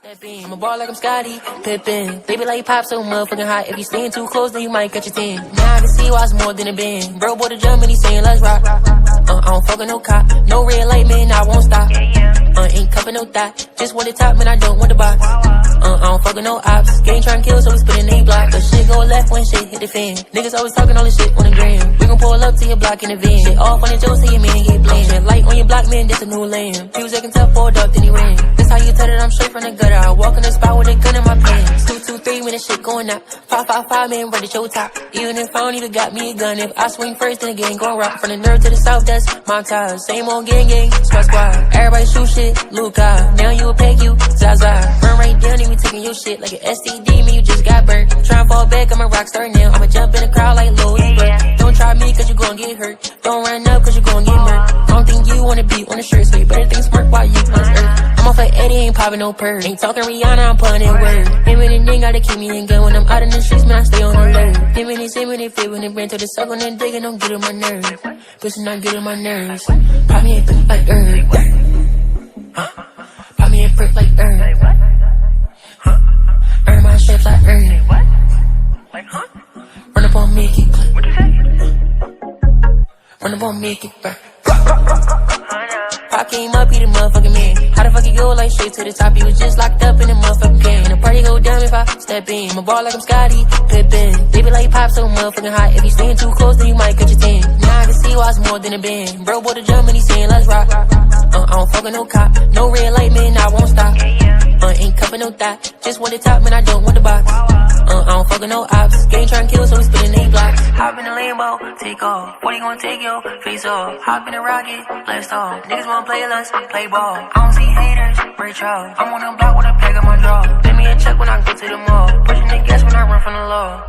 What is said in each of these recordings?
Step in, I'm a ball like I'm Scottie Pippen. Baby like pop so motherfucking hot. If you stand too close, then you might catch a 10. Now I can see why it's more than a band. Bro, boy, the jump and he saying let's rock. I don't fuck with no cop. No red light, man, I won't stop. Ain't cuffin' no thought. Just want the top, man, I don't want the box. I don't fuck with no ops. Gang tryna kill, so we spinning they block. But shit go left when shit hit the fan. Niggas always talking all this shit on the gram. We gon' pull up to your block in the van. Shit off on the Joe, see your man get bland. Shit light on your block, man, this a new land. He was acting tough for a dog, then he ran. This how you tell that I'm straight from the gutter. I walk in the spot with a gun in my pants. 223 when the shit going up. 555, man, ready to show top. Even if I don't even got me a gun. If I swing first, then the gang gon' rock. From the nerve to the south, that's my ties. Same old gang, squad squad. Everybody shoot shit, Luca. Now you a peg, you Zaza. Run right down, and we taking your shit like an STD, man, you just got burnt. Tryna fall back, I'm a rock star now. I'ma jump in the crowd like Louis Burke. Don't try me, cause you gon' get hurt. Don't run up, cause you gon' get murked. I don't think you wanna be on the shirt, so you better think smart while you on this earth. I'm off like Eddie, ain't poppin' no purr. Ain't talking Rihanna, I'm putting in word. Him and the nigga gotta keep me in gun. When I'm out in the streets, man, I stay on alert. Him and they fit when they ran to the circle and dig and don't get on my nerves. Pussy not get on my nerves. Pop me a brick like herb. Pop me a brick like herb. Earn my shapes like herb. Run up on me, keep clip. Run up on me, keep back. Pop came up, he the motherfucking man. How the fuck he go like straight to the top? He was just locked up in the motherfucking can. The party go down if I step in. I'm a ball like I'm Scottie Pippen. Baby like pop so motherfucking hot. If you stand too close, then you might catch a 10. Now I can see why it's more than a band. Bro, boy, the jump and he saying let's rock. I don't fuck with no cop. No red light, man, I won't stop. Ain't cuffin' no thought. Just want the top, man, I don't want the box. I don't fuck with no ops. Gang tryna kill, so we spinning they blocks. Hop in the Lambo, take off. What you gonna take your face off? Hop in the rocket, blast off. Niggas wanna play us, play ball. I don't see haters, break off. I'm on the block with a pack on my jaw. Give me a check when I go to the mall. Pushing the gas when I run from the law.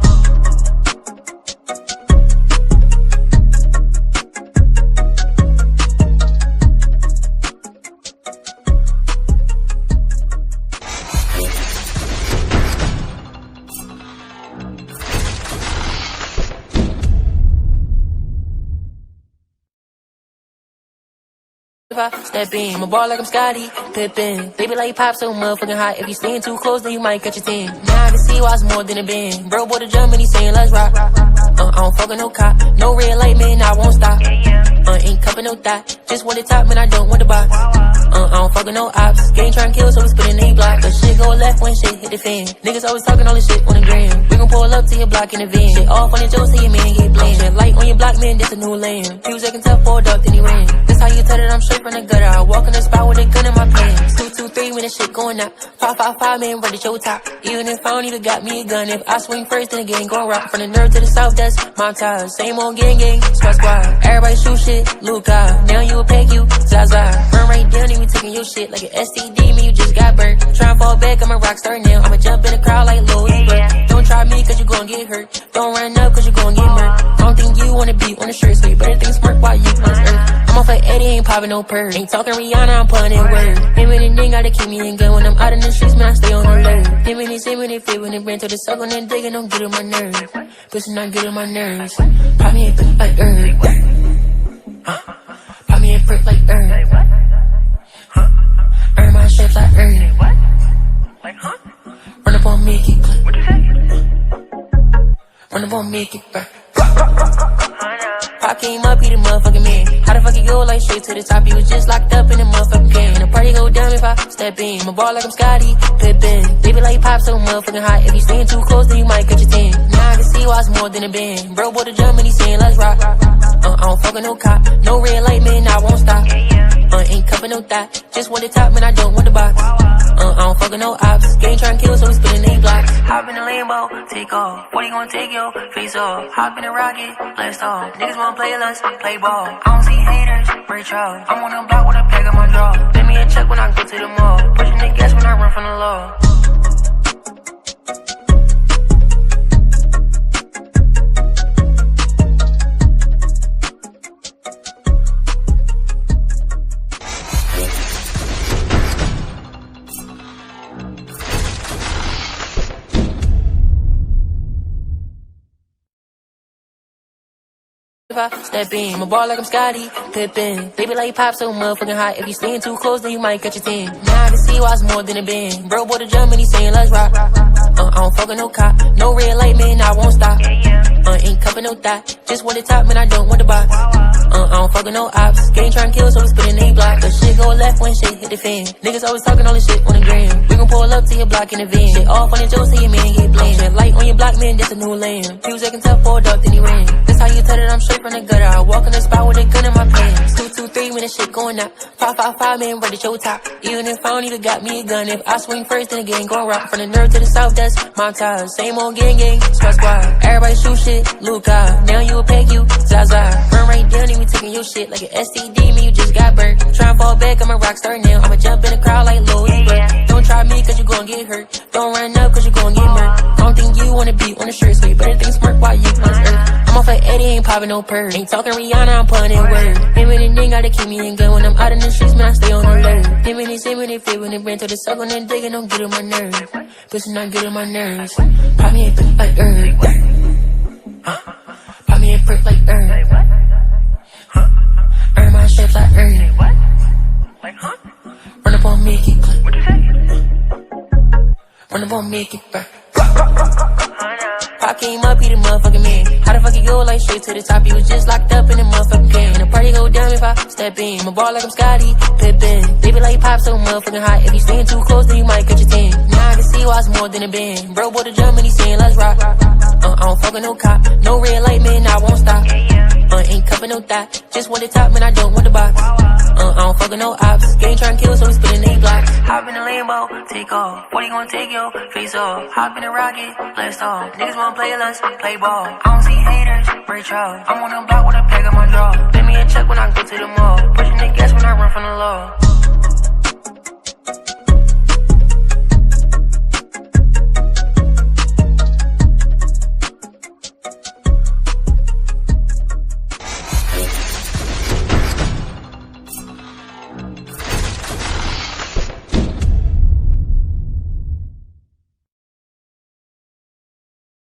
If I step in, I'm a ball like I'm Scottie Pippen. Baby like pop so motherfucking hot. If you stand too close, then you might catch a 10. Now I can see why it's more than a band. Bro, boy, the jump and he saying let's rock. I don't fuck with no cop. No red light, man, I won't stop. Ain't cuffin' no thought. Just want the top, man, I don't want the box. I don't fuck with no ops. Gang tryna kill, so we spinning they block. But shit go left when shit hit the fan. Niggas always talking all this shit on the gram. We gon' pull up to your block in the van. Shit off on the Joe, see your man get bland. Shit light on your block, man, this a new land. He was acting tough for a dog, then he ran. This how you tell that I'm straight from the gutter. I walk in the spot with a gun in my pants. 223 when the shit going up. 555, man, ready to show top. Even if I don't even got me a gun. If I swing first, then the gang gon' rock. From the nerve to the south, that's my ties. Same old gang, squad squad. Everybody shoot shit, Luca. Now you a peg, you Zaza. Run right down, and we taking your shit like an STD, man, you just got burnt. Tryna fall back, I'm a rock star now. I'ma jump in the crowd like Louis Burke. Don't try me, cause you gon' get hurt. Don't run up, cause you gon' get murked. I don't think you wanna be on the shirt, so you better think smart while you on this earth. I'm off like Eddie, ain't poppin' no purr. Ain't talking Rihanna, I'm putting in word. Him and the nigga gotta keep me in gun. When I'm out in the streets, man, I stay on alert. Him and they fit when they ran to the circle and dig and don't get on my nerves. Pussy not get on my nerves. Pop me a brick like herb. Pop me a brick like herb. Earn my shapes like herb. Run up on me, keep clip. Run up on me, keep back. Pop came up, he the motherfucking man. How the fuck he go like straight to the top? He was just locked up in the motherfucking can. The party go down if I step in. I'm a ball like I'm Scottie Pippen. Baby like pop so motherfucking hot. If you stand too close, then you might catch a 10. Now I can see why it's more than a band. Bro, boy, the jump and he saying let's rock. I don't fuck with no cop. No red light, man, I won't stop. Ain't cuffin' no thought. Just want the top, man, I don't want the box. I don't fuck with no ops. Gang tryna kill, so we spinning they blocks. Hop in the Lambo, take off. What you gonna take your face off? Hop in the rocket, blast off. Niggas wanna play us, play ball. I don't see haters, break off. I'm on the block with a pack on my jaw. Give me a check when I go to the mall. Pushing the gas when I run from the law. If I step in, my ball like I'm Scotty Pippen. Baby like pop so motherfucking hot. If you stand too close, then you might catch a 10. Now I can see why it's more than a band. Bro, boy, the Germany saying let's rock. I don't fuck with no cop. No red light, man, I won't stop. Ain't cupping no thought. Just want the top, man, I don't want the box. I don't fuck with no ops. Gang trying to kill, so we spinning A block. The shit go left when shit hit the fan. Niggas always talking all this shit on the gram. We gon' pull up to your block in the van. Shit off on your Joe, so your man get blamed. Shit light on your block, man, this a new land. He was acting tough for a duck, then he ran. That's how you tell that I'm straight from the gutter. I walk in the spot with a gun in my pants. 223 when the shit going out. 555, man, ready to show top. Even if I don't even got me a gun. If I swing first, then the gang gon' rock. From the nerve to the south, that's my ties. Same old gang, squad squad. Everybody shoot shit, Luca. Now you a peg, you Zaza. Run right down, and we taking your shit like an STD, man, you just got burnt. Try and fall back, I'm a rock star now. I'ma jump in the crowd like Louis Burke. Don't try me, cause you gon' get hurt. Don't run up, cause you gon' get murked. Don't think you wanna be on the shirt, so you better think smart while you on this earth. I'm off like Eddie, ain't popping no purr. Ain't talking Rihanna, I'm putting in word. Him and the nigga gotta keep me in gun. When I'm out in the streets, man, I stay on alert. Him and his fit when they ran to the circle and digging, don't get on my nerves. Bitch, not get on my nerves. Pop me a prick like herb. Pop me a prick like herb. Earn my shapes like herb. Run up on me, get clip. Run up on me, get back. Pop came up, he the motherfucking man. How the fuck he go like straight to the top? He was just locked up in the motherfucking can. The party go down if I step in. My ball like I'm Scotty Pippen. Baby like pop so motherfucking hot. If you stand too close, then you might catch a 10. Now I can see why it's more than a band. Bro, boy, the Germany saying let's rock. I don't fuck with no cop. No red light, man, I won't stop. Ain't cupping no thought. Just want the top, man, I don't want the box. I don't fuck with no ops. Gang trying to kill, so we spinning A blocks. Hop in the Lambo, take off. What you gonna take your face off? Hop in the rocket, blast off. Niggas wanna play, let's play ball. I don't see haters, break off. I'm on the block with a pack on my draw. Let me a check when I go to the mall. Pushing the gas when I run from the law.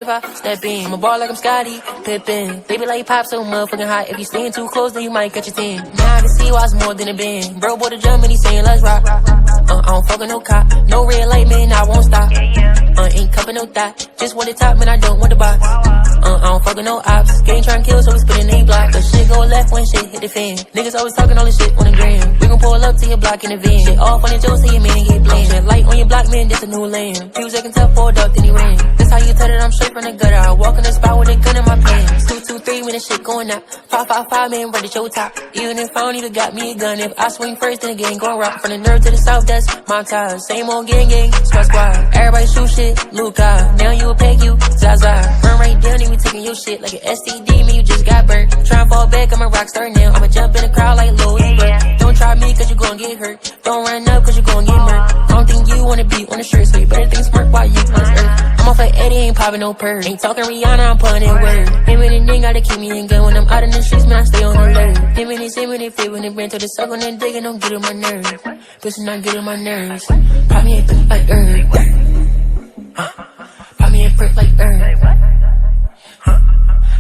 If I step in, my ball like I'm Scotty Pippen. Baby like pop so motherfucking hot. If you stand too close, then you might catch a 10. Now I can see why it's more than a band. Bro, boy, the Germany saying let's rock. I don't fuck with no cop. No red light, man, I won't stop. Ain't cupping no thought. Just want the top, man, I don't want the box. I don't fuck with no ops. Gang trying to kill, so we spinning A block. The shit go left when shit hit the fan. Niggas always talking all this shit on the gram. We gon' pull up to your block in the van. Shit off on your Joe, so your man get blamed. Shit light on your block, man, this a new land. He was acting tough for a duck, then he ran. That's how you tell that I'm straight from the gutter. I walk in the spot with a gun in my pants. 223 when the shit going out. 555, man, ready to show top. Even if I don't even got me a gun. If I swing first, then the gang gon' rock. From the nerve to the south, that's my ties. Same old gang, squad squad. Everybody shoot shit, Luca. Now you a peg, you Zaza. Run right down, and we taking your shit like an STD, man, you just got burnt. Try and fall back, I'm a rock star now. I'ma jump in the crowd like Louis Burke. Don't try me, cause you gon' get hurt. Don't run up, cause you gon' get murked. Don't think you wanna be on the shirt, so you better think smart while you on this earth. I'm off like Eddie, ain't popping no purr. Ain't talking Rihanna, I'm putting in word. Him and the nigga gotta keep me in gun. When I'm out in the streets, man, I stay on alert. Him and his fit when they ran to the circle and digging, don't get on my nerves. Bitch, not get on my nerves. Pop me a prick like herb. Pop me a prick like herb.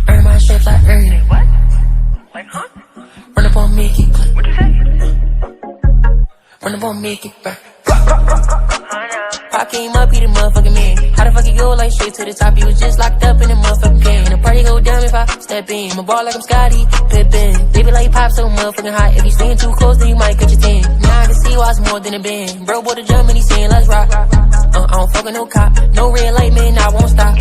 Earn my shapes like herb. Run up on me, get clip. Run up on me, get back. Pop came up, he the motherfucking man. How the fuck he go like straight to the top? He was just locked up in the motherfucking can. The party go down if I step in. My ball like I'm Scotty Pippen. Baby like pop so motherfucking hot. If you stand too close, then you might catch a 10. Now I can see why it's more than a band. Bro, boy, the Germany saying let's rock. I don't fuck with no cop. No red light, man, I won't stop.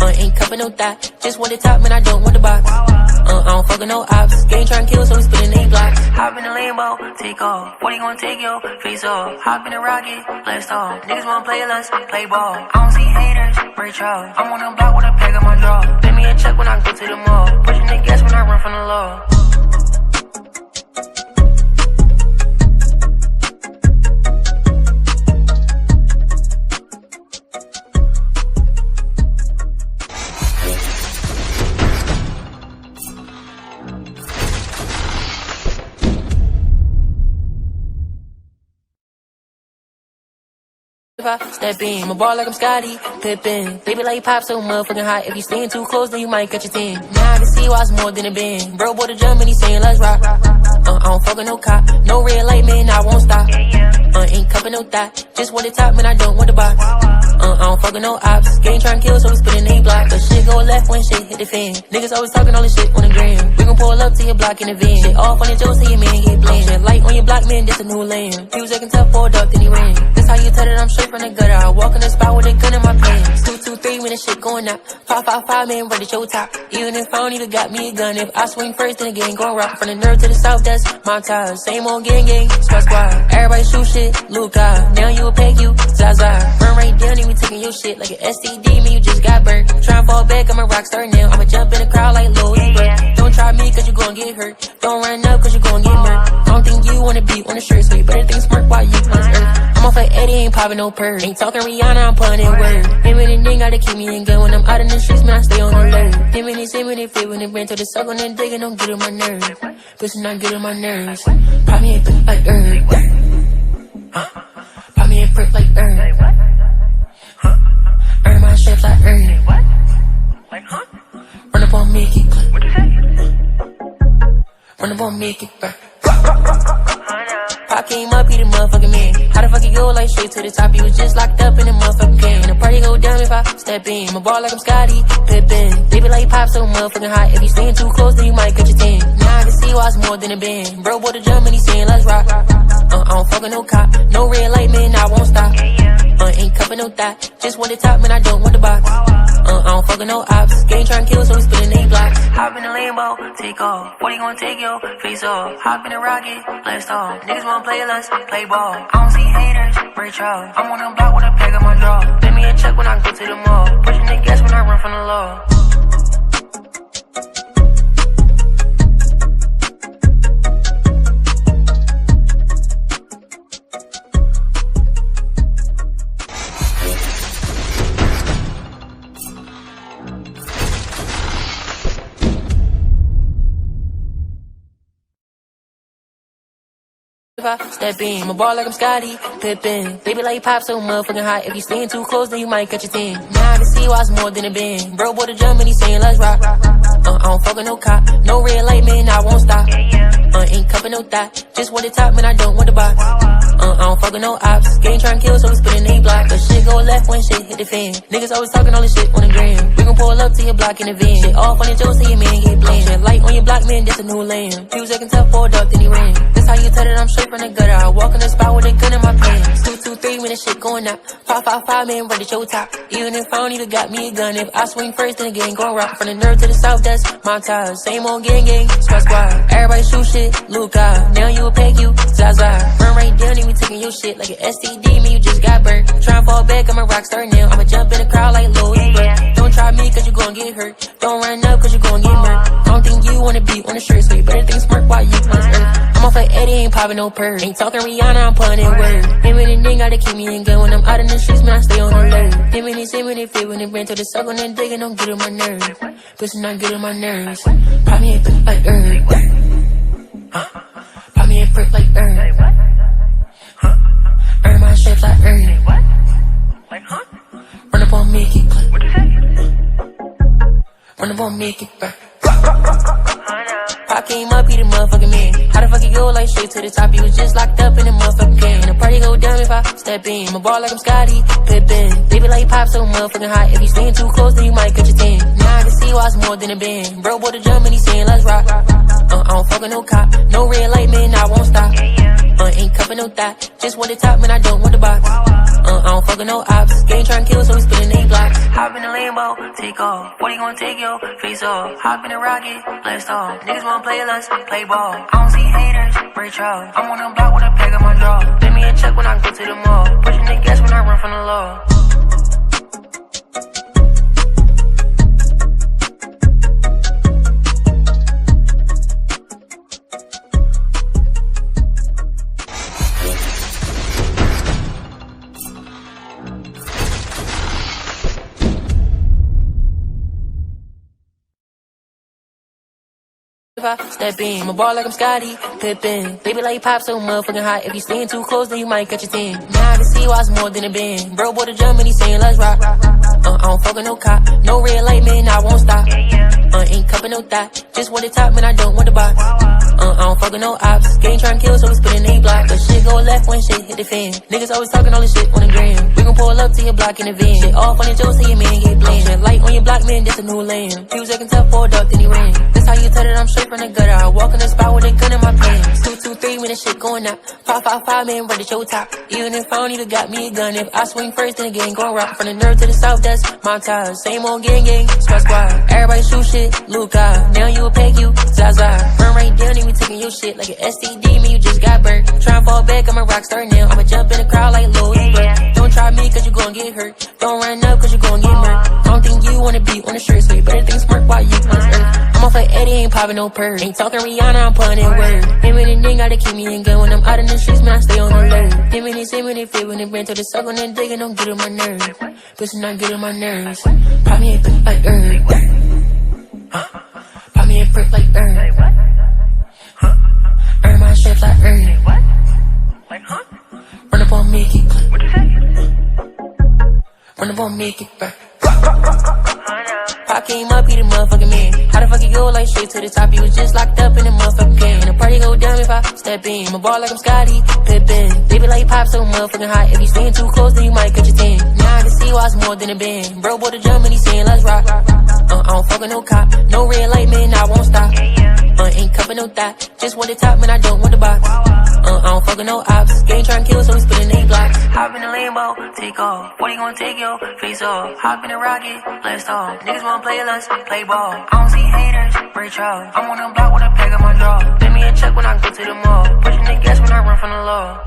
Ain't cupping no thought. Just want the top, man, I don't want the box. I don't fuck with no ops. Gang trying to kill, so we spinning A blocks. Hop in the Lambo, take off. What you gonna take your face off? Hop in the rocket, blast off. Niggas wanna play, let's play ball. I don't see haters, break off. I'm on the block with a pack on my draw. Let me a check when I go to the mall. Pushing the gas when I run from the law. If I step in, my ball like I'm Scotty Pippen. Baby, like pop so motherfucking hot. If you staying too close, then you might catch a 10. Now I can see why it's more than a bend. Bro, boy, the drum and he saying let's rock. I don't fuck with no cop. No red light, man, I won't stop. Ain't cupping no thought. Just want the top, man, I don't want the box. I don't fuck with no ops. Gang trying to kill, so we spinning A block. But shit go left when shit hit the fan. Niggas always talking all this shit on the gram. We gon' pull up to your block in the van. Shit off on the Joe, so your man get blamed. Shit light on your block, man, this a new lane. He was acting tough for a duck, then he ran. That's how you tell it, I'm straight from the gutter. I walk in the spot with a gun in my pants. 223 when the shit going out. 555, man, ready to your top. Even if I don't even got me a gun. If I swing first, then the gang gon' rock. From the nerve to the south, that's my ties. Same old gang, squad squad. Everybody shoot shit, Luca. Now you a peg, you Zaza. Run right down, and we taking your shit like an STD, man, you just got burnt. Try and fall back, I'm a rock star now. I'ma jump in the crowd like Lil Uzi. Don't try me, cause you gon' get hurt. Don't run up, cause you gon' get murked. Don't think you wanna be on the shirt, so you better think smart while you on this earth. I'm off like Eddie, ain't popping no purse. Ain't talking Rihanna, I'm putting in word. Him and the nigga gotta keep me in gun. When I'm out in the streets, man, I stay on alert. Him and they fit when they ran to the circle and digging, don't get on my nerves. Bitch, not get on my nerves. Pop me a perk like herb. Pop me a perk like herb. Earn my shapes like herb. Run up on me, keep clip. Run up on me, keep back. Pop came up, he the motherfucking man. How the fuck he go like straight to the top? He was just locked up in the motherfucking can. The party go down if I step in. My ball like I'm Scotty Pippen. Baby, like pop so motherfucking hot. If you staying too close, then you might catch a 10. Now I can see why it's more than a band. Bro, boy, the drum and he saying let's rock. I don't fuck with no cop. No red light, man, I won't stop. Ain't cupping no thought. Just want the top, man, I don't want the box. I don't fuck with no ops. Gang trying to kill, so we spinning A blocks. Hop in the Lambo, take off. 40 gon' take your face off. Hop in the rocket, blast off. Niggas wanna play, let's play ball. I don't see haters, break off. I'm on the block with a pack on my draw. Let me a check when I go to the mall. Pushing the gas when I run from the law. If I step in, my ball like I'm Scotty Pippen. Baby, like pop so motherfucking hot. If you staying too close, then you might catch a 10. Now I can see why it's more than a bend. Bro, boy, the drum and he saying let's rock. I don't fuck with no cop. No red light, man, I won't stop. Ain't cupping no thought. Just want the top, man, I don't want the box. I don't fuck with no ops. Gang trying to kill, so we spinning A block. But shit go left when shit hit the fan. Niggas always talking all this shit on the gram. We gon' pull up to your block in the van. Shit off on the Joe, so your man get blamed. Shit light on your block, man, this a new lane. He was acting tough for a duck, then he ran. That's how you tell it, I'm straight from the gutter. I walk in the spot with a gun in my pants. 223 when the shit going out. 555, man, ready to your top. Even if I don't even got me a gun. If I swing first, then the gang gon' rock. From the nerve to the south, that's my ties. Same old gang, squad squad. Everybody shoot shit, Luca. Now you a peg, you Zaza. Run right down, and we taking your shit like an STD, man, you just got burnt. Try and fall back, I'm a rock star now. I'ma jump in the crowd like Lil Uzi. Don't try me, cause you gon' get hurt. Don't run up, cause you gon' get murked. Don't think you wanna be on the shirt, so you better think smart while you on this earth. I'm off like Eddie, ain't popping no purse. Ain't talking Rihanna, I'm putting in word. Him and the nigga gotta keep me in gun. When I'm out in the streets, man, I stay on alert. Him and they fit when they ran to the circle and digging, don't get on my nerves. Bitch, not get on my nerves. Pop me a perk like herb. Pop me a perk like herb. Earn my shapes like herb. Run up on me, keep clip. Run up on me, keep back. Pop came up, he the motherfucking man. How the fuck he go like straight to the top? He was just locked up in the motherfucking can. The party go down if I step in. My ball like I'm Scotty Pippen. Baby, like pop so motherfucking hot. If you staying too close, then you might catch a 10. Now I can see why it's more than a band. Bro, boy, the drum and he saying let's rock. I don't fuck with no cop. No red light, man, I won't stop. Ain't cupping no thought. Just want the top, man, I don't want the box. I don't fuck with no ops. Gang trying to kill, so we spinning A blocks. Hop in the Lambo, take off. 40 gon' take your face off. Hop in the rocket, blast off. Niggas wanna play, let's play ball. I don't see haters, break off. I'm on the block with a pack on my draw. Let me a check when I go to the mall. Pushing the gas when I run from the law. If I step in, my ball like I'm Scotty Pippen. Baby like pop so motherfucking hot. If you staying too close, then you might catch a 10. Now I can see why it's more than a bend. Bro bought a drum and he saying let's rock. I don't fuck with no cop. No red light, man, I won't stop. Ain't cupping no thought. Just want the top, man, I don't want the box. I don't fuck with no ops. Gang trying to kill, so we spinning A block. But shit go left when shit hit the fan. Niggas always talking all this shit on the gram. We gon' pull up to your block in the van. Shit off on the Joe, so your man get blamed. Shit light on your block, man, this a new lane. He was acting tough for a duck, then he ran. That's how you tell that I'm straight from the gutter. I walk in the spot with a gun in my pants. 223 when the shit going up. 555, man, ready to show top. Even if I don't even got me a gun. If I swing first, then the gang gon' rock. From the nerve to the south, that's my ties. Same old gang, squad squad. Everybody shoot shit, Luca. Now you a peg, you Zaza. Run right down, and we taking your shit like an STD, man, you just got burnt. Tryna fall back, I'm a rock star now. I'ma jump in the crowd like Louis Burke. Don't try me, cause you gon' get hurt. Don't run up, cause you gon' get murked. Don't think you wanna be on the shirt, so you better think smart while you on this earth. I'm off like Eddie, ain't popping no purr. Ain't talking Rihanna, I'm putting in word. Him and the nigga gotta keep me in gun. When I'm out in the streets, man, I stay on alert. Him and they fit when they bring to the circle, and then digging, don't get on my nerves. Pussy not get on my nerves. Pop me a brick like herb. Pop me a brick like herb. Earn my shit like herb. Run up on me, keep clip. Run up on me, keep back. Pop came up, he the motherfucking man. How the fuck he go like straight to the top? He was just locked up in the motherfucking can. The party go down if I step in. My ball like I'm Scotty Pippen. Baby like pop so motherfucking hot. If you staying too close, then you might catch a 10. Now I can see why it's more than a band. Bro bought a drum and he saying let's rock. I don't fuck with no cop. No red light, man, I won't stop. Ain't cupping no thought. Just want the top, man, I don't want the box. I don't fuck with no ops. Gang trying to kill, so we spinning A blocks. Hop in the Lambo, take off. 40 gon' take your face off. Hop in the rocket, blast off. Niggas wanna play us, play ball. I don't see haters, break y'all. I'm on the block with a pack on my draw. Let me a check when I go to the mall. Pushing the gas when I run from the law.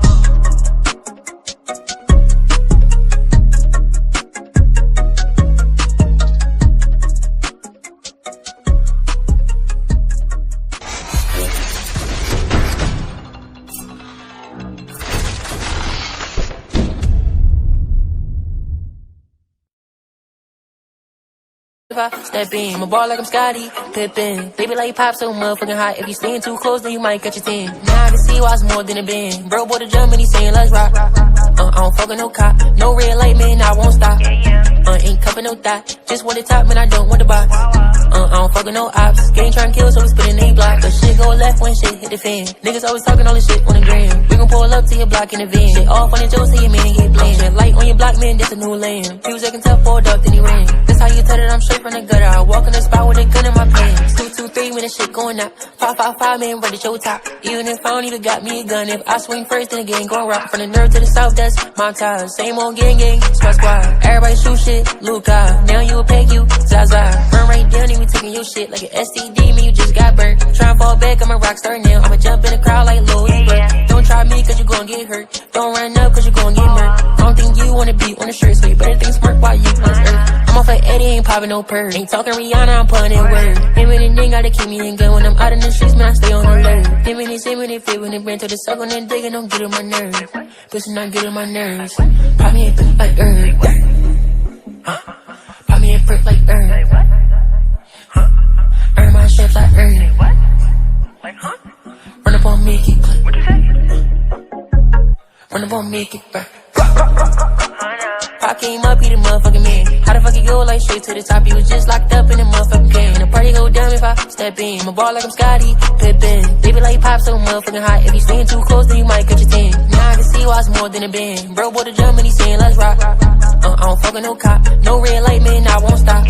If I step in, my ball like I'm Scotty Pippen. Baby like pop so motherfucking hot. If you staying too close, then you might catch a 10. Now I can see why it's more than a bend. Bro bought a drum and he saying let's rock. I don't fuck with no cop. No red light, man, I won't stop. Ain't cupping no thought. Just want the top, man, I don't want the box. I don't fuck with no ops. Gang trying to kill, so we spinning A block. But shit go left when shit hit the fan. Niggas always talking all this shit on the gram. We gon' pull up to your block in the van. Shit off on the Joe, so your man get blamed. Shit light on your block, man, this a new lane. He was acting tough for a duck, then he ran. That's how you tell that I'm straight from the gutter. I walk in the spot with a gun in my pants. 223 when the shit going up. 555, man, ready to show top. Even if I don't even got me a gun. If I swing first, then the gang gon' rock. From the nerve to the south, that's my ties. Same old gang, squad squad. Everybody shoot shit, Luca. Now you a peg, you Zaza. Run right down, and we taking your shit like an STD, man, you just got burnt. Tryna fall back, I'm a rock star now. I'ma jump in the crowd like Louis Burke. Don't try me, cause you gon' get hurt. Don't run up, cause you gon' get murked. Don't think you wanna be on the shirt, so you better think smart while you on this earth. I'm off like Eddie, ain't popping no purr. Ain't talking Rihanna, I'm putting in word. Him and the nigga gotta keep me in gun. When I'm out in the streets, man, I stay on alert. Him and they fit when they bring to the circle, and then digging, don't get on my nerves. Pussy not get on my nerves. Pop me a brick like herb. Pop me a brick like herb. Earn my shit like herb. Run up on me, keep clip. Run up on me, keep back. Pop came up, he the motherfucking man. How the fuck he go like straight to the top? He was just locked up in the motherfucking can. The party go down if I step in. My ball like I'm Scotty Pippen. Baby like pop so motherfucking hot. If you staying too close, then you might catch a 10. Now I can see why it's more than a band. Bro bought a drum and he saying let's rock. I don't fuck with no cop. No red light, man, I won't stop.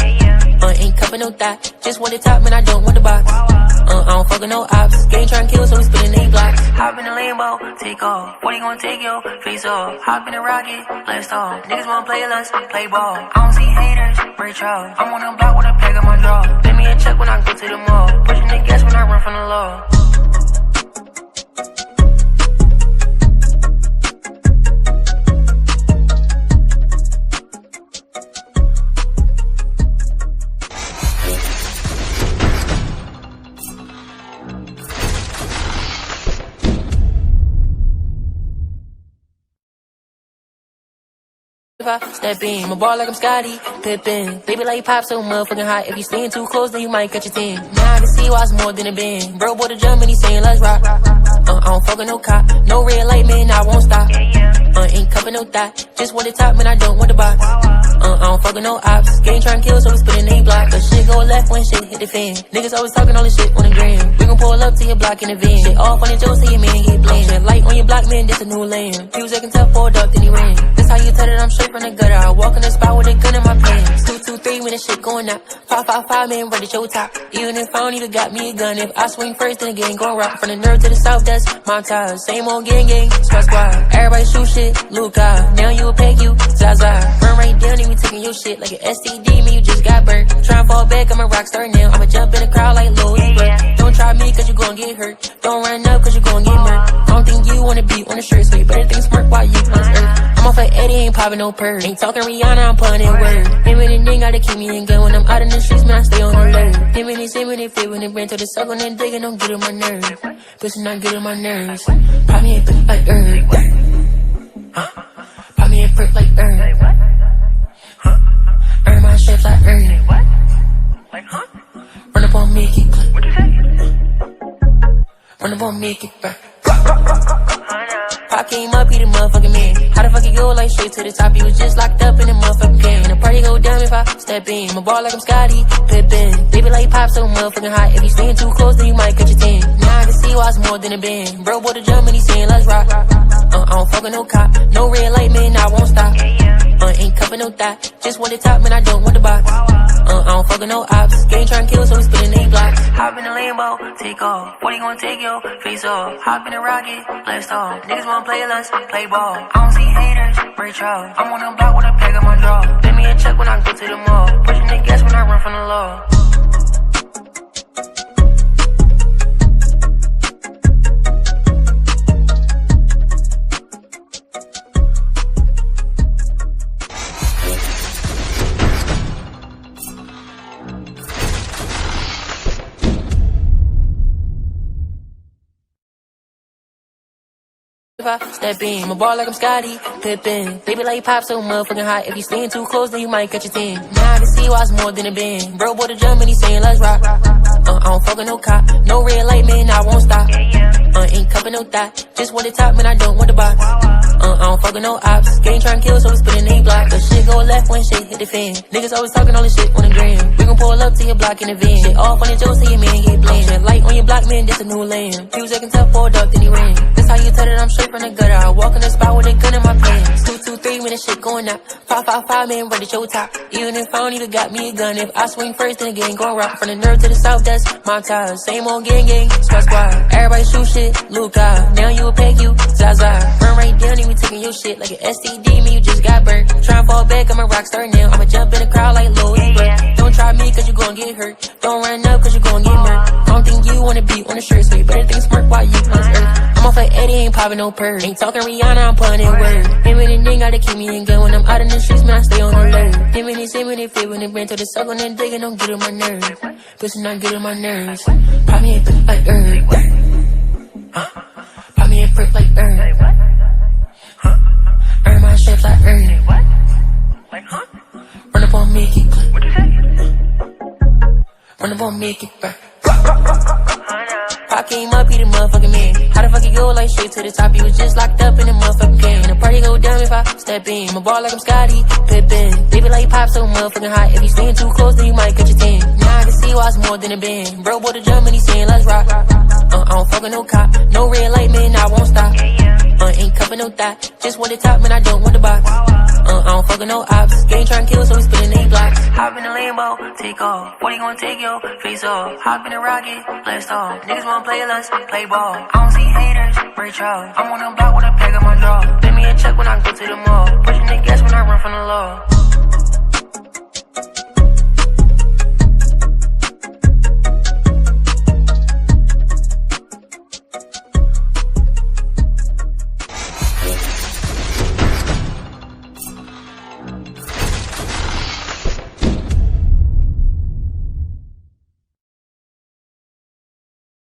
Ain't cupping no thought. Just want the top, man, I don't want the box. I don't fuck with no ops. Gang trying to kill, so we spinning A blocks. Hop in the Lambo, take off. 40 gon' take your face off. Hop in the rocket, blast off. Niggas wanna play us, play ball. I don't see haters, break y'all. I'm on the block with a pack on my draw. Let me a check when I go to the mall. Pushing the gas when I run from the law. If I step in, my ball like I'm Scotty Pippen. Baby, like pop so motherfucking hot. If you stand too close, then you might catch a 10. Now I can see why it's more than a band. Bro, boy, the drum and he saying let's rock. I don't fuck with no cop. No red light, man, I won't stop. Ain't cuffin' no thought. Just want the top, man, I don't want the box. I don't fuck with no ops. Gang tryna kill, so we spittin' they block. But shit go left when shit hit the fan. Niggas always talking all this shit on the gram. We gon' pull up to your block in the van. Shit all funny jokes, so your man get blamed. Shit light on your block, man, this a new land. He was acting tough for a duck, then he ran. That's how you tell it, I'm straight from the gutter. I walk in the spot with a gun in my pants. 223 when the shit going out. 555, man, ready to show top. Even if I don't even got me a gun. If I swing first, then again, gon' rock. From the nerve to the south, that's my ties. Same old gang, squad. Everybody shoot shit, Luca. Now you a peg, you Zaza. Run right down, and we taking your shit like an STD, man, you just got burnt. Tryna fall back, I'm a rock star now. I'ma jump in the crowd like Lil Uber. Don't try me, cause you gon' get hurt. Don't run up, cause you gon' get murked. Don't think you wanna be on the shirt, so you better think smart while you on this earth. I'm off at Eddie, ain't popping no purse. Ain't talking Rihanna, I'm putting in word. Him and the nigga gotta keep me in gun. When I'm out in the streets, man, I stay on alert. Him and they fit when they ran to the circle and then digging, don't get on my nerves. Bitch, not get on my nerves. Pop me a bit like herb. Pop me a brick like herb. Earn my shapes like herb. Run up on me, keep click. Run up on me, keep back. Pop came up, he the motherfucking man. How the fuck he go like straight to the top? He was just locked up in the motherfucking can. The party go down if I step in. My ball like I'm Scotty Pippen. Baby, like pop so motherfucking hot. If you stand too close, then you might catch a 10. Now I can see why it's more than a band. Bro, boy, the drum and he saying let's rock. I don't fuck with no cop. No red light, man, I won't stop. Ain't cuffin' no thought. Just want the top, man, I don't want the box. I don't fuck with no ops. Gang tryna kill, so we spittin' they blocks. Hop in the Lambo, take off. 40 gon' take your face off. Hop in the rocket, blast off. Niggas wanna play us, play ball. I don't see haters, break off. I'm on the block with a pack on my draw. Let me a check when I go to the mall. Pushing the gas when I run from the law. If I step in, my ball like I'm Scotty Pippen. Baby, like pop so motherfucking hot. If you stand too close, then you might catch a 10. Now I can see why it's more than a band. Bro, boy, the drum and he saying let's rock. I don't fuck with no cop. No red light, man, I won't stop. Ain't cuffin' no thought. Just want the top, man, I don't want the box. I don't fuck with no ops. Gang tryna kill, so we spittin' they block. But shit go left when shit hit the fan. Niggas always talking all this shit on the gram. We gon' pull up to your block in the van. Shit all funny jokes, so your man get blamed. Shit light on your block, man, this a new land. He was acting tough for a duck, then he ran. That's how you tell it, I'm straight from the gutter. I walk in the spot with a gun in my pants. 223 when the shit going out. 555, man, ready to show top. Even if I don't even got me a gun. If I swing first, then again, gon' rock. From the nerve to the south, that's my ties. Same old gang, squad. Everybody shoot shit, Luca. Now you a peg, you Zaza. Run right down, and we taking your shit like an STD, man, you just got burnt. Tryna fall back, I'm a rock star now. I'ma jump in the crowd like Lil Uber. Don't try me, cause you gon' get hurt. Don't run up, cause you gon' get murked. Don't think you wanna be on the shirt, so you better think smart while you on this earth. I'm off at Eddie, ain't popping no purse. Ain't talking Rihanna, I'm putting in word. Him and the nigga gotta keep me in gun. When I'm out in the streets, man, I stay on alert. Him and they fit when they ran to the circle and then digging, don't get on my nerves. Bitch, not get on my nerves. Pop me a bit like herb. Pop me a brick like herb. Earn my shapes like herb. Run up on me, keep click. Run up on me, keep back. Pop came up, he the motherfucking man. How the fuck he go like straight to the top? He was just locked up in the motherfucking can. The party go down if I step in. My ball like I'm Scotty Pippen. Baby, like pop so motherfucking hot. If you stand too close, then you might catch a 10. Now I can see why it's more than a band. Bro, boy, the drum and he saying let's rock. I don't fuck with no cop. No red light, man, I won't stop. Ain't cuffin' no thought. Just want the top, man, I don't want the box. I don't fuck with no ops. Gang tryna kill, so we spittin' they blocks. Hop in the Lambo, take off. 40 gon' take your face off. Hop in the rocket, blast off. Niggas wanna play us, play ball. I don't see haters, break off. I'm on the block with a pack on my draw. Let me a check when I go to the mall. Pushing the gas when I run from the law.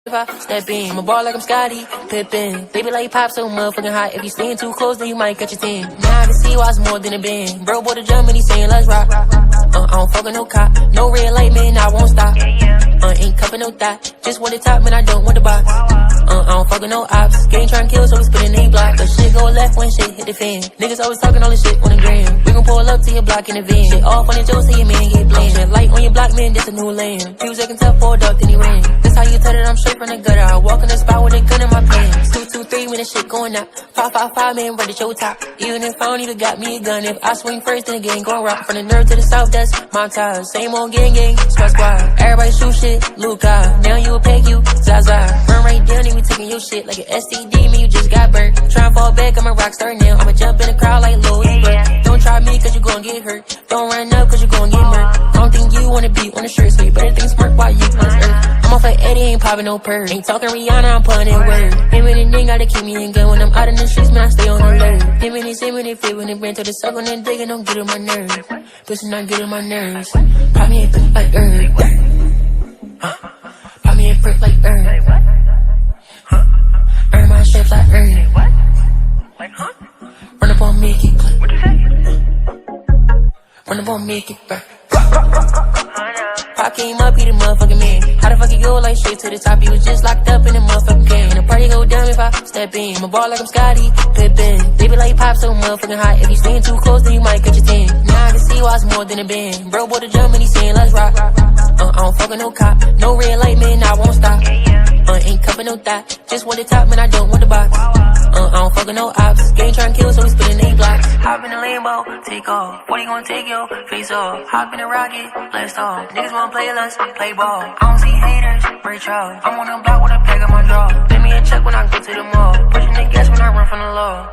If if I step in. I'm a ball like I'm Scotty Pippen. Baby like pop so motherfucking hot. If you stand too close, then you might catch a 10. Now I can see why it's more than a band. Bro bought a drum and he saying let's rock. I don't fuck with no cop. No red light, man, I won't stop. Ain't cuffin' no thought. Just want the top, man, I don't want the box. I don't fuck with no ops. Gang tryna kill, so we spit a name block. But shit go left when shit hit the fan. Niggas always talking all this shit on the gram. We gon' pull up to your block in the van. Shit all funny jokes, so your man get blamed. Shit light on your block, man, this a new land. He was acting tough for a duck, then he ran. This how you tell it, I'm straight from the gutter. I walk in the spot with a gun in my pants. 223 when the shit going out. 555, man, ready to show top. Even if I don't even got me a gun. If I swing first, then the gang gon' rock. From the nerve to the south, that's my ties. Same old gang, squad squad. Everybody shoot shit, Luca. Now you a peg, you Zaza. Run right down and we taking your shit like an STD, man, you just got burnt. Tryna fall back, I'm a rock star now. I'ma jump in the crowd like Louis Burke. Don't try me cause you gon' get hurt. Don't run up cause you gon' get murked. I don't think you wanna be on the shirt, so you better think smart while you on this earth. I'm off like Eddie, ain't popping no purse. Ain't talking Rihanna, I'm putting in word. Him and the nigga gotta keep me in gun. When I'm out in the streets, man, I stay on alert. Him and they fit when they ran to the suck on that dick and don't get on my nerves. Pussy not get on my nerves. Pop me a bit like herb. Pop me a brick like herb. Earn my shapes like herb. Run up on me, keep clip. Run up on me, keep back. Pop came up, he the motherfucking man. How the fuck he go like straight to the top? He was just locked up in the motherfucking can. The party go down if I step in. I'm a ball like I'm Scotty Pippen. Baby like pop so motherfucking hot. If you stand too close, then you might catch a 10. Now I can see why it's more than a band. Bro bought a drum and he saying let's rock. I don't fuck with no cop. No red light, man, I won't stop. Ain't cuffin' no thought. Just want the top, man, I don't want the box. I don't fuck with no ops. Gang tryna kill, so we spittin' 8 blocks. Hop in the Lambo, take off. 40 gon' take your face off. Hop in the rocket, blast off. Niggas wanna play, let's play ball. I don't see haters, break charge. I'm on the block with a pack on my draw. Give me a check when I go to the mall. Pushing the gas when I run from the law.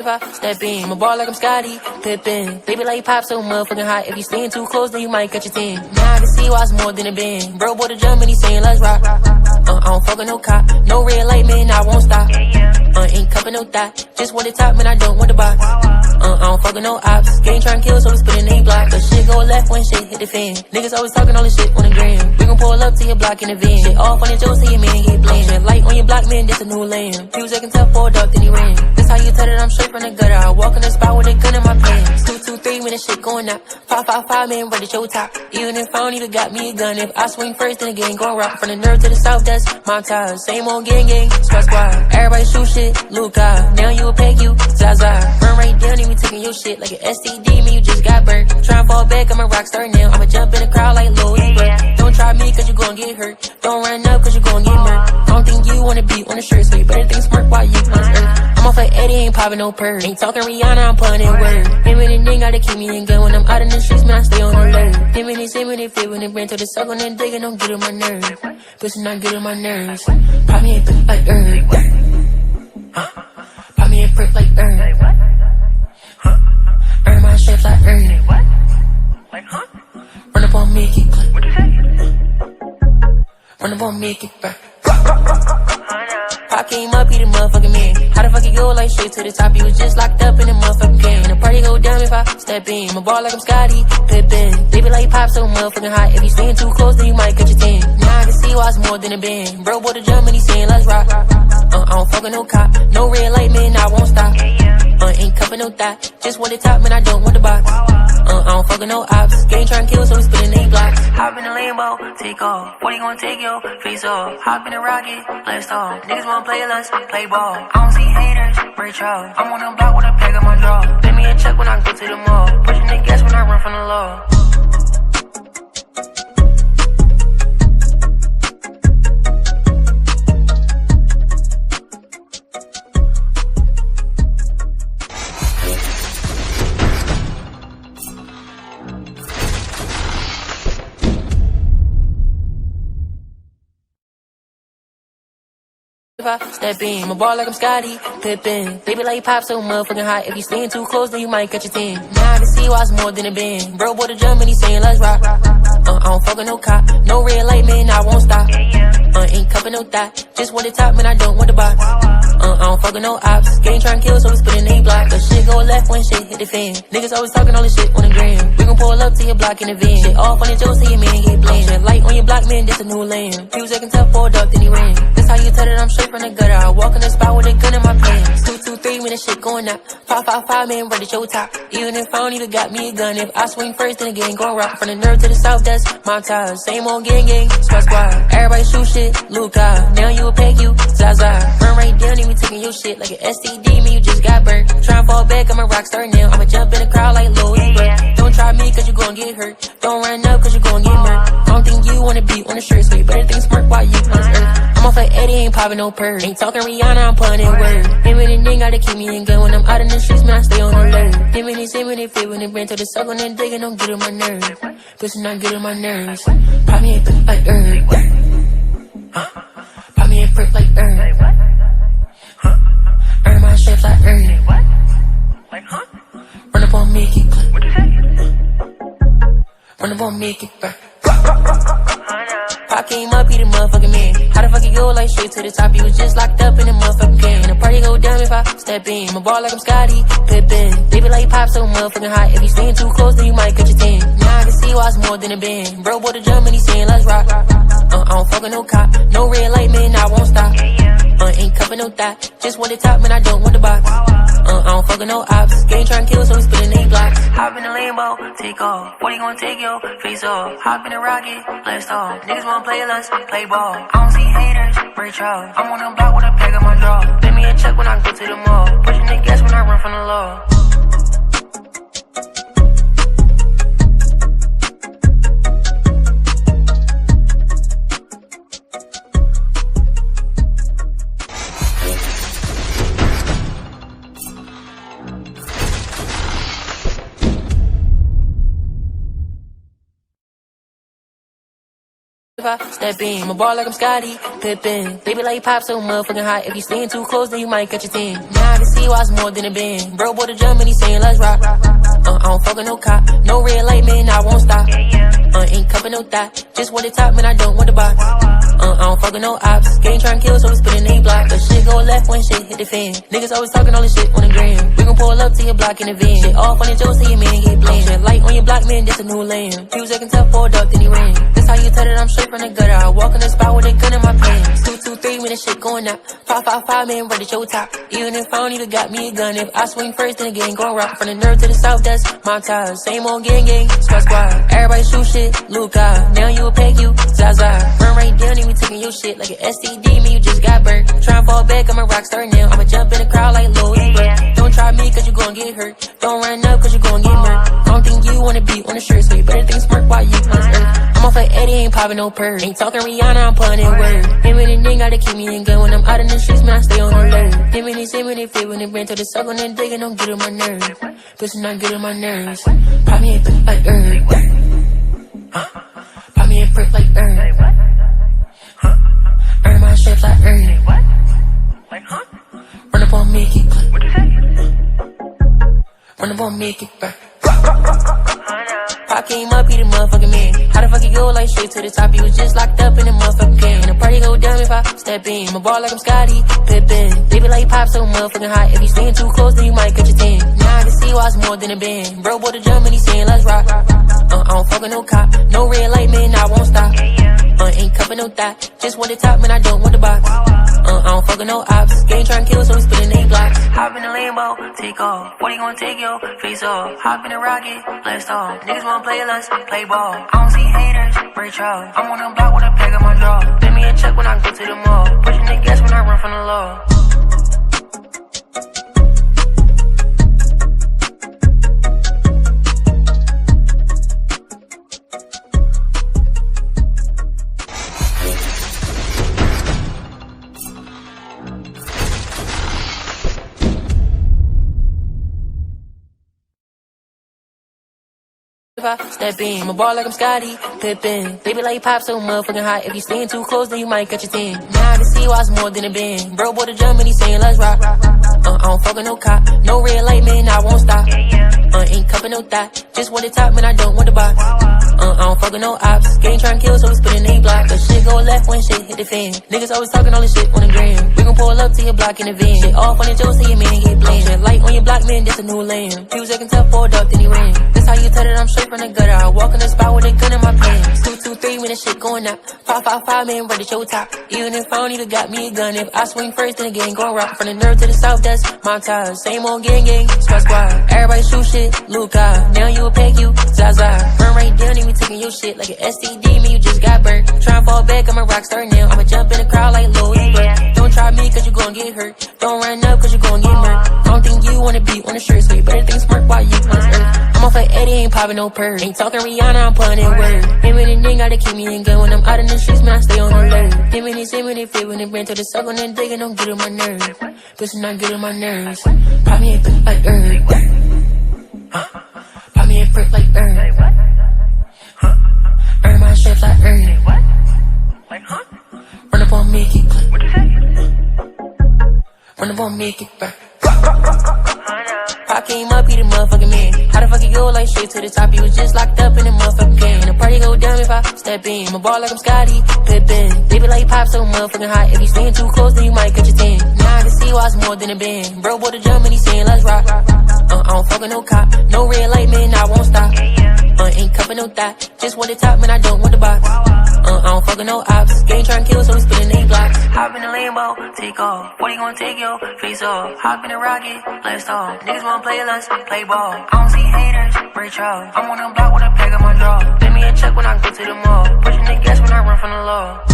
If I step in, I'm a ball like I'm Scotty Pippen. Baby like pop so motherfucking hot. If you stand too close, then you might catch a 10. Now I can see why it's more than a band. Bro bought a drum and he saying let's rock. I don't fuck with no cop. No red light, man, I won't stop. Ain't cuffin' no thought. Just want the top, man, I don't want the box. I don't fuck with no ops. Gang tryna kill, so we spit a name block. But shit go left when shit hit the fan. Niggas always talking all this shit on the gram. We gon' pull up to your block in the van. Shit all funny jokes, so your man get blamed. Shit light on your block, man, this a new land. He was acting tough for a duck, then he ran. This how you tell it, I'm straight from the gutter. I walk in the spot with a gun in my pants. 223 when the shit going out. 555, man, ready to show top. Even if I don't even got me a gun. If I swing first, then the gang gon' rock. From the nerve to the south, that's my ties. Same old gang, squad squad. Everybody shoot shit, Luca. Now you a peg, you Zaza. Run right down and we taking your shit like an STD, man, you just got burnt. Tryna fall back, I'm a rock star now. I'ma jump in the crowd like Louis Burke. Don't try me cause you gon' get hurt. Don't run up cause you gon' get murked. I don't think you wanna be on the shirt, so you better think smart while you on this earth. I'm off like Eddie, ain't popping no purse. Ain't talking Rihanna, I'm putting in word. Him and the nigga gotta keep me in gun. When I'm out in the streets, man, I stay on alert. Him and they fit when they ran to the suck on that dick and don't get on my nerves. Pussy not get on my nerves. Pop me a bit like herb. Pop me a brick like herb. Earn my shapes like herb. Run up on me, keep clip. Run up on me, keep back. Pop came up, he the motherfucking man. How the fuck he go like straight to the top? He was just locked up in the motherfucking can. The party go down if I step in. I'm a ball like I'm Scotty Pippen. Baby like pop so motherfucking hot. If you stand too close, then you might catch a 10. Now I can see why it's more than a band. Bro bought a drum and he saying let's rock. I don't fuck with no cop. No red light, man, I won't stop. Ain't cuffin' no thought. Just want the top, man, I don't want the box. I don't fuck with no ops. Gang tryna kill, so we spittin' 8 blocks. Hop in the Lambo, take off. 40 gon' take your face off. Hop in the rocket, blast off. Niggas wanna play, let's play ball. I don't see haters, break charge. I'm on the block with a pack on my draw. Give me a check when I go to the mall. Pushing the gas when I run from the law. If I step in, I'm a ball like I'm Scotty Pippen. Baby, like pop so motherfucking hot. If you stand too close, then you might catch a 10. Now I can see why it's more than a band. Bro, boy, the Germany saying let's rock. I don't fuck with no cop. No red light, man, I won't stop. Ain't cuffin' no thought. Just want the top, man, I don't want the box. I don't fuck with no ops. Gang tryna kill, so we spit in A block. The shit go left when shit hit the fan. Niggas always talking all this shit on the gram. We gon' pull up to your block in the van. Shit off on the Joe, see your man get bland. Shit light on your block, man, this a new land. He was acting tough for a duck, then he ran. That's how you tell that I'm straight from the gutter. I walk in the spot with a gun in my pants. 223 when the shit going up. 555, man, ready to show top. Even if I don't even got me a gun. If I swing first, then again, gon' rock. From the nerve to the south, that's my ties. Same old gang, squad squad. Everybody shoot shit, Luca. Now you a peg, you Zaza. Run right down, and we taking your shit like an STD, man, you just got burnt. Try and fall back, I'm a rock star now. I'ma jump in the crowd like Louis Burke. Don't try me, cause you gon' get hurt. Don't run up, cause you gon' get murked. I don't think you wanna be on the shirt, so you better think smart while you on this earth. I'm off like Eddie, ain't popping no purse. Ain't talking Rihanna, I'm putting in word. Him and the nigga gotta keep me in gun. When I'm out in the streets, man, I stay on alert. Him and they fit when they bring to the suck on that digging, don't get on my nerves. Pussy not get on my nerves. Pop me a bit like herb. Pop me a brick like herb. Earn my shit like herb. Run up on me, get clip. Run up on me, get back. Pop came up, he the motherfucking man. How the fuck he go like straight to the top? He was just locked up in the motherfucking can. And the party go down if I step in. I'm a ball like I'm Scotty Pippen. Baby, like pop so motherfucking hot. If you stand too close, then you might catch a 10. Now I can see why it's more than a band. Bro, boy, the Germany saying let's rock. I don't fuck with no cop. No red light, man, I won't stop. Ain't cuffin' no thought. Just want the top, man, I don't want the box. I don't fuck with no ops. Gang tryna kill, so we spit in A blocks. Hop in the Lambo, take off. 40 gon' take your face off. Hop in the rocket, blast off. Niggas wanna play, let's play ball. I don't see haters, break charge. I'm on the block with a pack on my draw. Give me a check when I go to the mall. Pushing the gas when I run from the law. If I step in, I'm a ball like I'm Scotty Pippen. Baby, like pop so motherfucking hot. If you stand too close, then you might catch a 10. Now I can see why it's more than a band. Bro, boy, the Germany saying let's rock. I don't fuck with no cop. No red light, man, I won't stop. Ain't cuffin' no thought. Just want the top, man, I don't want the box. I don't fuck with no ops. Gang tryna kill, so we spit in A block. The shit go left when shit hit the fan. Niggas always talking all this shit on the gram. We gon' pull up to your block in the van. Shit off on the Joe, see your man get bland. Shit light on your block, man, this a new land. He was acting tough for a duck, then he ran. That's how you tell that I'm straight from the gutter. I walk in the spot with a gun in my pants. 223 when the shit going up. 555, man, ready to show top. Even if I don't even got me a gun. If I swing first, then again, gon' rock. From the nerve to the south, that's my ties. Same old gang, squad squad. Everybody shoot shit, Luca. Now you a peg, you Zaza. Run right down, and we taking your shit like an STD, man, you just got burnt. Try and fall back, I'm a rock star now. I'ma jump in the crowd like Louis Burke. Don't try me, cause you gon' get hurt. Don't run up, cause you gon' get murked. I don't think you wanna be on the shirt, so you better think smart while you on this earth. I'm off like Eddie, ain't popping no purse. Ain't talking Rihanna, I'm putting in word. Him and the nigga gotta keep me in gun. When I'm out in the streets, man, I stay on alert. Him and they fit when they bring to the suck on that digging, don't get on my nerves. Pussy not get on my nerves. Pop me a bit like herb. Pop me a brick like herb. Earn my shit like herb. Run up on me, get clip. Run up on me, get back. Pop came up, he the motherfucking man. How the fuck he go like straight to the top? He was just locked up in the motherfucking can. And the party go down if I step in. I'm a ball like I'm Scotty Pippen. Baby, like pop so motherfucking hot. If you stand too close, then you might catch a 10. Now I can see why it's more than a band. Bro, boy, the Germany saying let's rock. I don't fuck with no cop. No red light, man, I won't stop. Ain't cuffin' no thought. Just want the top, man, I don't want the box. I don't fuck with no ops. Gang tryna kill, so we spit in A blocks. Hop in the Lambo, take off. 40 gon' take your face off. Hop in the rocket, blast off. Niggas wanna play, let's play ball. I don't see haters, break charge. I'm on the block with a pack on my draw. Give me a check when I go to the mall. Pushing the gas when I run from the law. If I step in. My ball like I'm Scotty Pippen. Baby like pop so motherfucking hot. If you stand too close, then you might catch your 10. Now I can see why it's more than a bend. Bro, boy, the jump and he saying let's rock. I don't fuck with no cop. No red light, man, I won't stop. Ain't cupping no thought. Just want the top, man, I don't want the box. I don't fuck with no ops. Gang trying to kill, so we spinning A block. But shit go left when shit hit the fan. Niggas always talking all this shit on the gram. We gon' pull up to your block in the van. Shit off on the Joe, see your man get blamed. Shit light on your block, man, this a new land. He was acting tough for a dog, then he ran. This how you tell that I'm straight from the gutter. I walk in the spot with a gun in my pants. 2-2-3 when the shit going up. 5-5-5, man, ready to show top. Even if I don't even got me a gun. If I swing first, then the gang gon' rock. From the nerve to the south, that's my ties. Same old gang, squad squad. Everybody shoot shit, Luca. Now you a peg, you Zaza. Burn right down, and we taking your shit like an STD, man, you just got burnt. Try and fall back, I'm a rock star now. I'ma jump in the crowd like Louis Burke. Don't try me, cause you gon' get hurt. Don't run up, cause you gon' get murked. I don't think you wanna be on the shirt, so you better think smart while you on this earth. I'm off like Eddie, ain't popping no purr. Ain't talking Rihanna, I'm putting in word. Him and the nigga gotta keep me in gun. When I'm out in the streets, man, I stay on alert. Him and they fit when they ran to the circle and digging, don't get on my nerves. Pussy not get on my nerves. Pop me a brick like herb. Pop me a brick like herb. Earn my shapes like herb. Run up on me, keep click. Run up on me, keep back. Pop came up, he the motherfucking man. How the fuck he go like straight to the top? He was just locked up in the motherfucking can. The party go down if I step in. My ball like I'm Scotty Pippen. Baby like pop so motherfucking hot. If you stand too close, then you might catch your 10. Now I can see why it's more than a band. Bro, boy, the jump and he saying let's rock. I don't fuck with no cop. No red light, man, I won't stop. Ain't cupping no thought. Just want the top, man, I don't want the box. I don't fuck with no ops. Gang trying to kill, so we spinning A blocks. Hop in the Lambo, take off. What you gonna take your face off? Hop in the rocket, blast off. Niggas wanna play, let's play ball. I don't see haters, break off. I'm on the block with a pack on my draw. Give me a check when I go to the mall. Pushing the gas when I run from the law.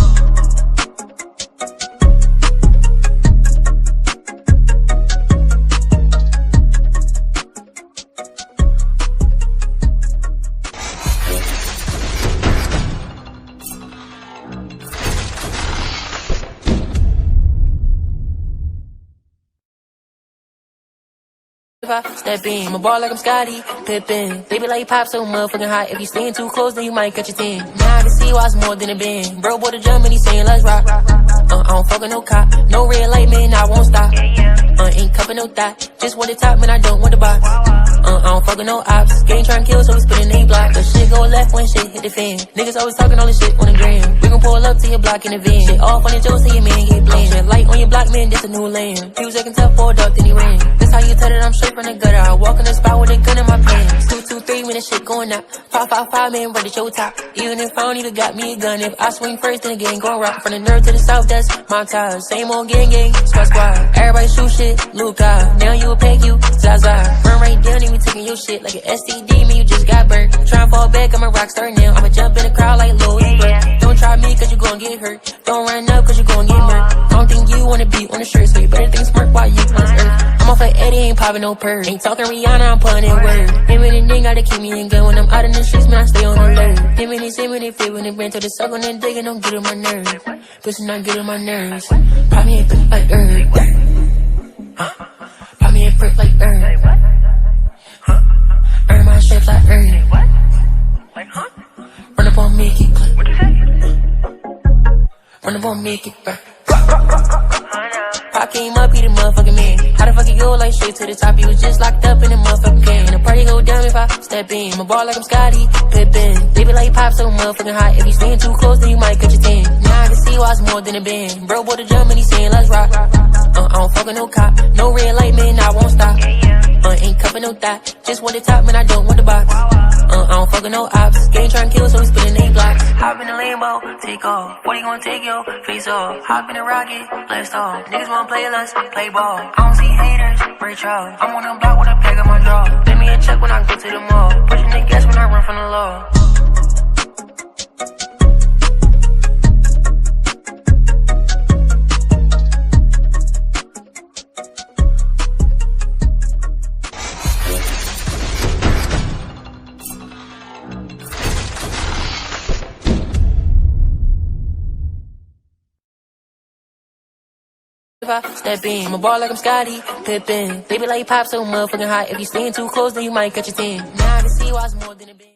If I step in, my ball like I'm Scotty Pippen. Baby like pop so motherfucking hot. If you stand too close, then you might catch your 10. Now I can see why it's more than a bend. Bro, boy, the jump and he saying let's rock. I don't fuck with no cop. No red light, man, I won't stop. Ain't cupping no thought. Just want the top, man, I don't want the box. I don't fuck with no ops. Gang trying to kill, so we spinning A block. But shit go left when shit hit the fan. Niggas always talking all this shit on the gram. We gon' pull up to your block in the van. Shit off on the Joe, see your man get blamed. Shit light on your block, man, this a new land. He was acting tough for a dog, then he ran. This how you tell that I'm straight from the gutter. I walk in the spot with a gun in my pants. 2-2-3 when the shit going up. 5-5-5, man, ready to show top. Even if I don't even got me a gun. If I swing first, then the gang gon' rock. From the nerve to the south, that's my ties. Same old gang, squad squad. Everybody shoot shit, Luca. Now you a peg, you Zaza. Burn right down, and we taking your shit like an STD, man, you just got burnt. Try and fall back, I'm a rock star now. I'ma jump in the crowd like Louis Burke. Don't try me, cause you gon' get hurt. Don't run up, cause you gon' get murked. I don't think you wanna be on the shirt, so you better think smart while you on this earth. I'm off like Eddie, ain't popping no purr. Ain't talking Rihanna, I'm putting in word. Him and the nigga gotta keep me in gun. When I'm out in the streets, man, I stay on alert. Him and they fit when they ran to the circle and digging, don't get on my nerves. Pussy not get on my nerves. Pop me a brick like herb. Pop me a brick like herb. Earn my shapes like herb. Run up on me, keep click. Run up on me, keep back. Pop came up, he the motherfucking man. How the fuck he go like straight to the top? He was just locked up in the motherfucking can. The party go down if I step in. My ball like I'm Scotty Pippen. Baby like pop so motherfucking hot. If you stand too close, then you might catch your 10. Now I can see why it's more than a band. Bro, boy, the jump and he saying let's rock. I don't fuck with no cop. No red light, man, I won't stop. Ain't cupping no thought. Just want the top, man, I don't want the box. I don't fuck with no ops. Gang trying to kill, so we spinning A blocks. Hop in the Lambo, take off. What you gonna take your face off? Hop in the rocket, blast off. Niggas wanna play, let's play ball. I don't see haters, break off. I'm on the block with a pack on my draw. Give me a check when I go to the mall. Pushing the gas when I run from the law. If I step in, my ball like I'm Scotty Pippen. Baby like pop so motherfucking hot. If you stand too close, then you might catch your 10. Now I can see why it's more than a band.